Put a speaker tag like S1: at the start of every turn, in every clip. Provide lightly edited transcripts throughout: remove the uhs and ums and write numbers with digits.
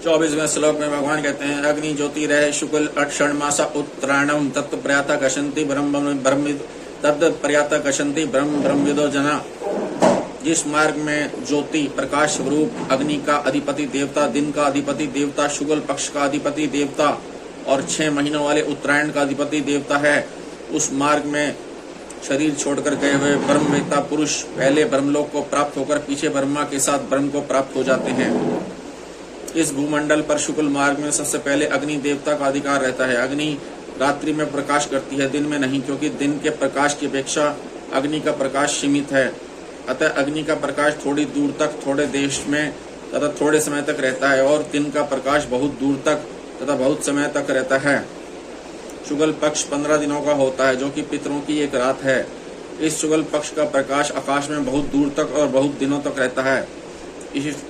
S1: 24वें श्लोक में भगवान कहते हैं अग्नि ज्योति रहे शुक्ल अक्षण मासा उत्तरायणम तत्व प्रयाता कशंति ब्रह्म तद प्रयाता कशंति ब्रह्मविदो जना। जिस मार्ग में ज्योति प्रकाश स्वरूप अग्नि का अधिपति देवता, दिन का अधिपति देवता, शुक्ल पक्ष का अधिपति देवता और 6 महीनों वाले उत्तरायण का अधिपति देवता है, उस मार्ग में शरीर छोड़कर गए हुए ब्रह्मवेत्ता पुरुष पहले ब्रह्मलोक को प्राप्त होकर पीछे ब्रह्मा के साथ ब्रह्म को प्राप्त हो जाते हैं। इस भूमंडल पर शुक्ल मार्ग में सबसे पहले अग्नि देवता का अधिकार रहता है। अग्नि रात्रि में प्रकाश करती है, दिन में नहीं, क्योंकि दिन के प्रकाश की अपेक्षा अग्नि का प्रकाश सीमित है। अतः अग्नि का प्रकाश थोड़ी दूर तक, थोड़े देश में तथा थोड़े समय तक रहता है और दिन का प्रकाश बहुत दूर तक तथा बहुत समय तक रहता है। शुक्ल पक्ष 15 दिनों का होता है, जो कि पितरों की एक रात है। इस शुक्ल पक्ष का प्रकाश आकाश में बहुत दूर तक और बहुत दिनों तक रहता है।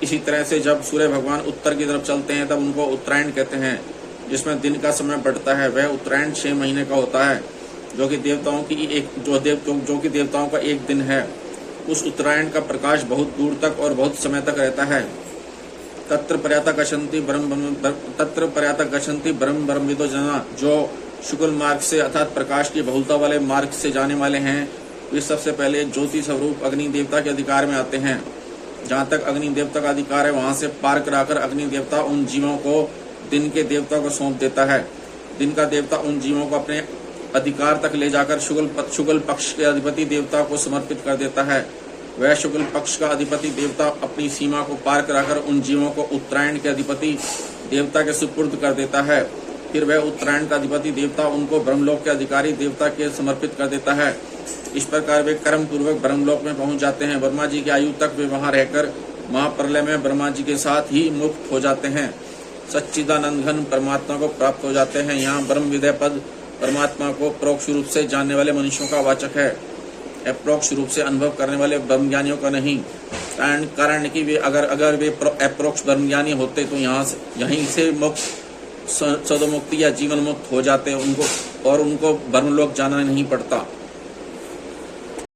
S1: इसी तरह से जब सूर्य भगवान उत्तर की तरफ चलते हैं तब उनको उत्तरायण कहते हैं, जिसमें दिन का समय बढ़ता है। वह उत्तरायण 6 महीने का होता है, जो कि देवताओं का एक दिन है। उस उत्तरायण का प्रकाश बहुत दूर तक और बहुत समय तक रहता है। तत्र प्रयाता गच्छन्ति ब्रह्मविदो जना। जो शुक्ल मार्ग से अर्थात प्रकाश की बहुलता वाले मार्ग से जाने वाले हैं, वे सबसे पहले ज्योति स्वरूप अग्नि देवता के अधिकार में आते हैं। जहाँ तक अग्नि देवता का अधिकार है, वहां से पार कराकर अग्नि देवता उन जीवों को दिन के देवता को सौंप देता है। दिन का देवता उन जीवों को अपने अधिकार तक ले जाकर शुक्ल पक्ष के अधिपति देवता को समर्पित कर देता है। वह शुक्ल पक्ष का अधिपति देवता अपनी सीमा को पार कराकर उन जीवों को उत्तरायण के अधिपति देवता के सुपुर्द कर देता है। फिर वह उत्तरायण का अधिपति देवता उनको ब्रह्मलोक के अधिकारी देवता के समर्पित कर देता है। इस प्रकार वे कर्म पूर्वक ब्रह्मलोक में पहुंच जाते हैं। ब्रह्मा जी की आयु तक वे वहां रहकर महाप्रलय में ब्रह्मा जी के साथ ही मुक्त हो जाते हैं, सच्चिदानंद घन परमात्मा को प्राप्त हो जाते हैं। यहाँ ब्रह्म विदय पद परमात्मा को परोक्ष रूप से जानने वाले मनुष्यों का वाचक है, अप्रोक्ष रूप से अनुभव करने वाले ब्रह्मज्ञानियों का नहीं। कारण कि वे अगर वे अप्रोक्ष ब्रह्मज्ञानी होते तो यहीं से मुक्त सदमुक्ति या जीवन मुक्त हो जाते उनको, और उनको ब्रह्मलोक जाना नहीं पड़ता।